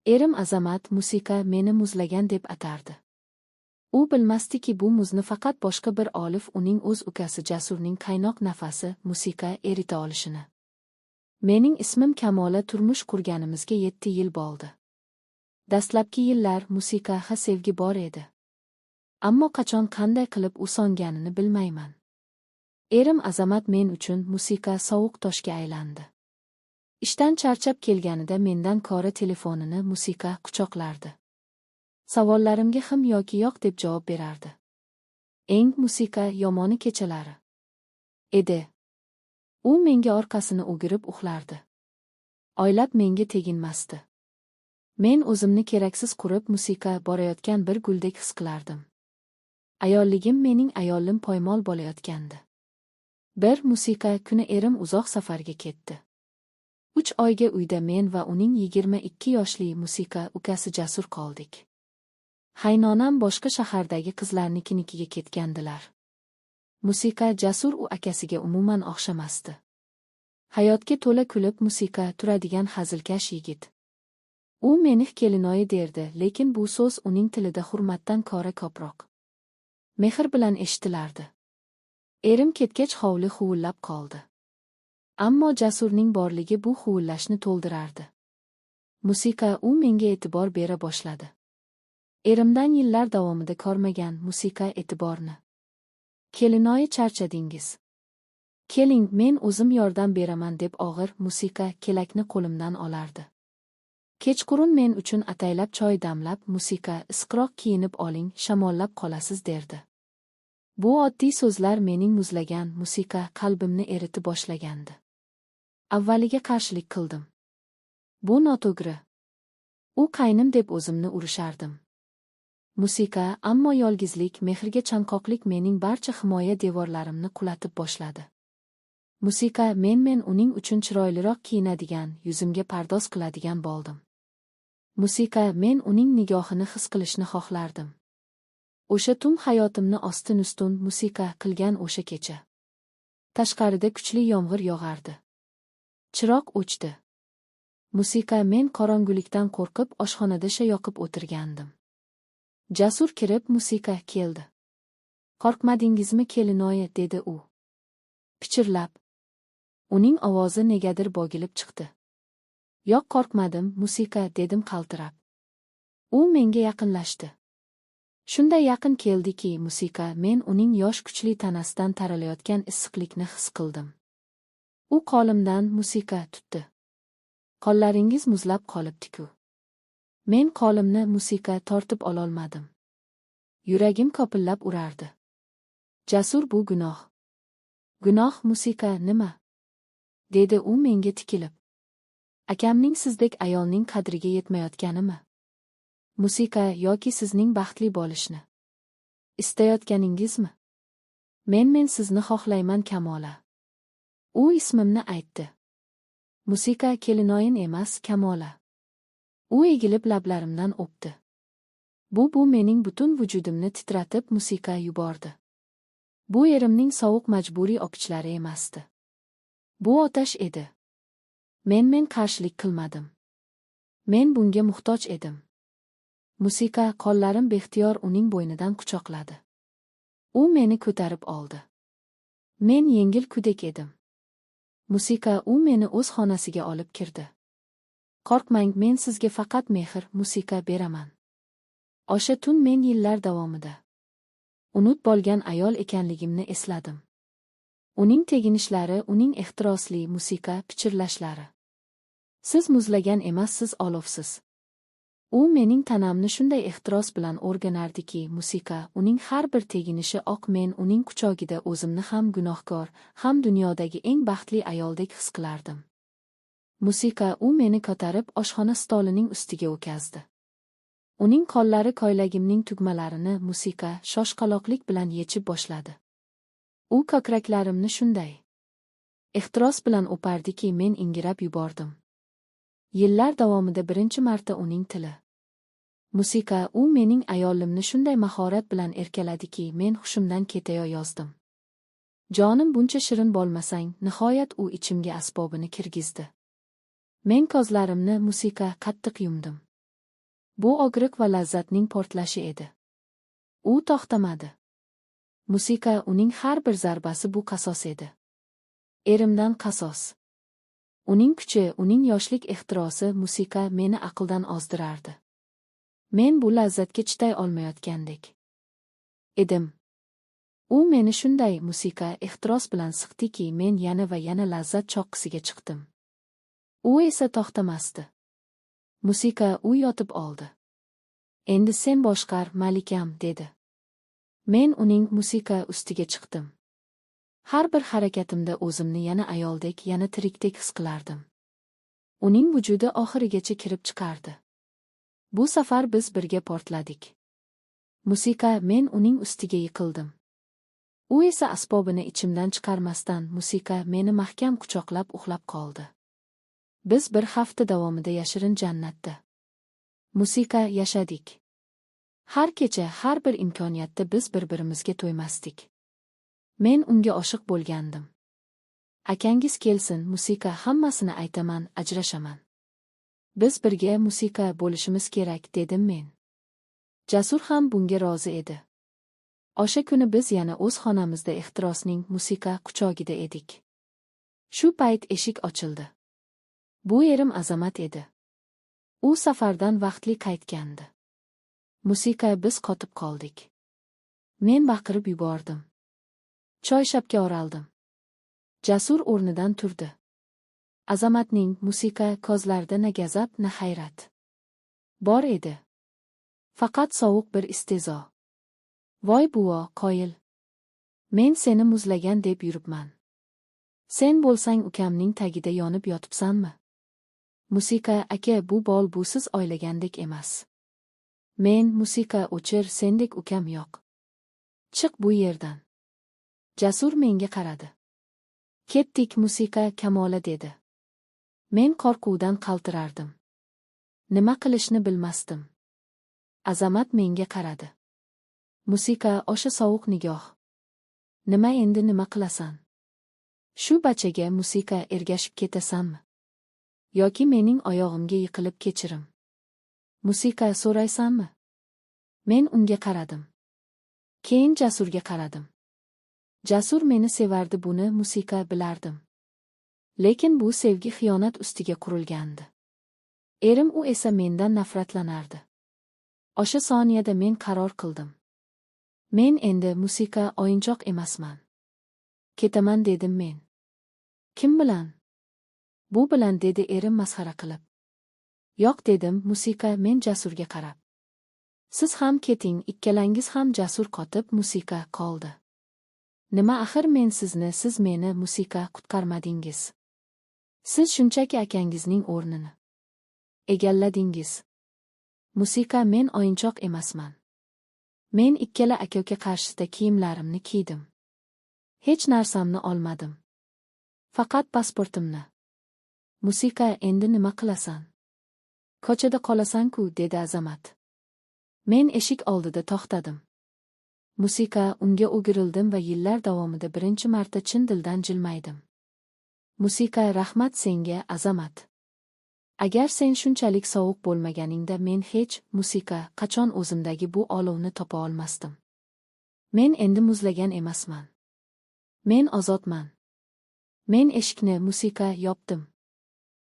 Erim Azamat musiqa meni muzlagan deb atardi. U bilmasdiki bu muzni faqat boshqa bir olif uning o'z ukasi Jasurning qaynoq nafasi musiqa erita olishini. Mening ismim Kamola, turmush qurganimizga 7 yil bo'ldi. Dastlabki yillar musiqaga sevgi bor edi. Ammo qachon qanday qilib u so'nganini bilmayman. Erim Azamat men uchun musiqa sovuq toshga aylandi. Ishdan charchab kelganida mendan ko'ra telefonini musiqa quchoqlardi. Savollarimga him yoki yo'q deb javob berardi. Eng musiqa yomoni kechalari edi. U menga orqasini o'girib uxlardi. Oylab menga teginmasdi. Men o'zimni keraksiz qurib musiqa borayotgan bir guldek his qilardim. Ayolligim mening ayolim poymol bo'layotgandi. Bir musiqa kuni erim uzoq safarga ketdi. 3 oyga uyda men va uning 22 yoshli musiqa ukasi Jasur qoldik. Qaynonam boshqa shahardagi qizlarnikiga ketgandilar. Musiqa Jasur u akasiga umuman o'xshamasdi. Hayotga to'la kulib musiqa turadigan hazilkash yigit. U meni kelinoyi derdi, lekin bu so'z uning tilida hurmatdan ko'ra ko'proq mehr bilan eshitilardi. Erim ketgach hovli huvillab qoldi. Ammo Jasurning borligi bu huvillashni to'ldirardi. Musiqa u menga e'tibor bera boshladi. Erimdan yillar davomida ko'rmagan musiqa e'tiborni. Kelinoyi, charchadingiz. Keling, men o'zim yordam beraman deb og'ir musiqa kelakni qo'limdan olardi. Kechqurun men uchun ataylab choy damlab, musiqa isqiroq kiyinib oling, shamollab qolasiz derdi. Bu oddiy so'zlar mening muzlagan musiqa qalbimni eritib boshlagandi. Avvaliga qarshilik qildim. Bu noto'g'ri. U qaynim deb o'zimni urishardim. Musiqa, ammo yolg'izlik, mehrga chanqoqlik mening barcha himoya devorlarimni qulatib boshladi. Musiqa men uning uchun chiroyliroq kiyinadigan, yuzimga pardoz qiladigan bo'ldim. Musiqa men uning nigohini his qilishni xohlardim. O'sha tun hayotimni ostin-ustun musiqa qilgan o'sha kecha. Tashqarida kuchli yomg'ir yog'ardi. Chiroq o'chdi. Musiqa men qorong'ulikdan qo'rqib oshxonada shay yoqib o'tirgandim. Jasur kirib musiqa keldi. Qo'rqmadingizmi kelinoyi, dedi u. Pichirlab. Uning ovozi negadir bo'gilib chiqdi. Yo'q, qo'rqmadim, musiqa, dedim qaltirab. U menga yaqinlashdi. Shunday yaqin keldiki, musiqa men uning yosh kuchli tanasidan taralayotgan issiqlikni his qildim. U qo'limdan musiqa tutdi. Qo'llaringiz muzlab qolibdi-ku. Men qo'limni musiqa tortib ololmadim. Yuragim kopillab urardi. Jasur, bu gunoh. Gunoh musiqa nima? Dedi u menga tikilib. Akamning sizdek ayolning qadriga yetmayotganimi? Musiqa yoki sizning baxtli bo'lishni istayotganingizmi? Men sizni xohlayman Kamola. U ismimni aytdi. Musiqa kelinoyin emas, Kamola. U egilib lablarimdan o'pdi. Bu mening butun vujudimni titratib musiqa yubordi. Bu erimning sovuq majburiy o'qichlari emasdi. Bu otash edi. Men qarshilik qilmadim. Men bunga muhtoj edim. Musiqa qo'llarim beixtiyor uning bo'ynidan quchoqladi. U meni ko'tarib oldi. Men yengil kudek edim. Musiqa u meni o'z xonasiga olib kirdi. Qo'rqmang, men sizga faqat mehr, musiqa beraman. O'sha tun men yillar davomida unut bo'lgan ayol ekanligimni esladim. Uning teginishlari, uning ehtirosli musiqa pichirlashlari. Siz muzlagan emas, siz olovsiz. U mening tanamni shunday ehtiros bilan o'rganardiki, musiqa uning har bir teginishi oq, men uning quchogida o'zimni ham gunohkor, ham dunyodagi eng baxtli ayoldek his qilardim. Musiqa u meni ko'tarib oshxona stolining ustiga o'tkazdi. Uning qo'llari ko'ylagimning tugmalarini musiqa shoshqaloqlik bilan yechib boshladi. U ko'kraklarimni shunday ehtiros bilan o'pardiki, men ingirab yubordim. Yillar davomida birinchi marta uning tili. Musiqa u mening ayolimni shunday mahorat bilan erkaladiki, men hushimdan ketayozdim. Jonim, buncha shirin bo'lmasang, nihoyat u ichimga asbobini kirgizdi. Men ko'zlarimni musiqa qattiq yumdim. Bu og'riq va lazzatning portlashi edi. U to'xtamadi. Musiqa uning har bir zarbasi bu qasos edi. Erimdan qasos. Uning kuchi, uning yoshlik ehtirosi, musiqa meni aqldan ozdirardi. Men bu lazzatga chiday olmayotgandek edim. U meni shunday musiqa ehtiros bilan siqdiki, men yana va yana lazzat choqqisiga chiqdim. U esa to'xtamasdi. Musiqa u yotib oldi. Endi sen boshqar, malikam, dedi. Men uning musiqa ustiga chiqdim. Har bir harakatimda o'zimni yana ayoldek, yana tirikdek his qilardim. Uning vujudi oxirigacha kirib chiqardi. Bu safar biz birga portladik. Musiqa, men uning ustiga yiqildim. U esa asbobini ichimdan chiqarmasdan musiqa meni mahkam quchoqlab uxlab qoldi. Biz bir hafta davomida yashirin jannatda musiqa yashadik. Har kecha, har bir imkoniyatda biz bir-birimizga to'ymasdik. Men unga oshiq bo'lgandim. Akangiz kelsin, musiqa, hammasini aytaman, ajrashaman. Biz birga musiqa bo'lishimiz kerak, dedim men. Jasur ham bunga rozi edi. O'sha kuni biz yana o'z xonamizda ehtirosning musiqa quchogida edik. Shu payt eshik ochildi. Bu erim Azamat edi. U safardan vaqtli qaytgandi. Musiqa, biz qotib qoldik. Men baqirib yubordim. Choyshabga o'raldim. Jasur o'rnidan turdi. Azamatning musiqa ko'zlarida na gazab, na hayrat bor edi. Faqat sovuq bir iste'zo. Voy buvo, qoyil. Men seni muzlagan deb yuribman. Sen bo'lsang ukamning tagida yonib yotibsanmi? Musiqa, aka, bu bol busiz o'ylagandek emas. Men, musiqa, o'chir, sendek ukam yo'q. Chiq bu yerdan. Jasur menga qaradi. Ketdik, musiqa, Kamola, dedi. Men qo'rquvdan qaltirardim. Nima qilishni bilmasdim. Azamat menga qaradi. Musiqa, o'sha sovuq nigoh. Nima endi, nima qilasan? Shu bachaga musiqa ergashib ketasanmi? Yoki mening oyog'imga yiqilib kechirim? Musiqa, so'raysanmi? Men unga qaradim. Keyin Jasurga qaradim. Jasur meni sevardi, buni musiqa bilardim. Lekin bu sevgi xiyonat ustiga qurilgandi. Erim, u esa mendan nafratlanardi. O'sha soniyada men qaror qildim. Men endi musiqa o'yinchoq emasman. Ketaman, dedim men. Kim bilan? Bu bilan, dedi erim masxara qilib. Yo'q, dedim musiqa men Jasurga qarab. Siz ham keting, ikkalangiz ham. Jasur qotib, musiqa qoldi. Nima, axir men sizni, siz meni musiqa qutqarmadingiz. Siz shunchaki akangizning o'rnini egalladingiz. Musiqa, men o'yinchoq emasman. Men ikkala aka-uka qarshisida kiyimlarimni kiydim. Hech narsamni olmadim. Faqat pasportimni. Musiqa, endi nima qilasan? Ko'chada qolasan-ku, dedi Azamat. Men eshik oldida to'xtadim. Musiqa, unga o'girildim va yillar davomida birinchi marta chin dildan jilmaydim. Musiqa, rahmat senga, Azamat. Agar sen shunchalik sovuq bo'lmaganingda men hech, musiqa, qachon o'zimdagi bu olovni topa olmasdim. Men endi muzlagan emasman. Men ozodman. Men eshikni, musiqa, yopdim.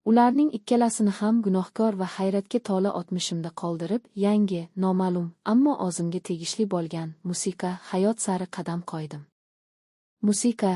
Ularning ikkalasini ham gunohkor va hayratga tola o'tmishimda qoldirib, yangi, noma'lum, ammo o'zimga tegishli bo'lgan musiqa hayot sari qadam qo'ydim. Musiqa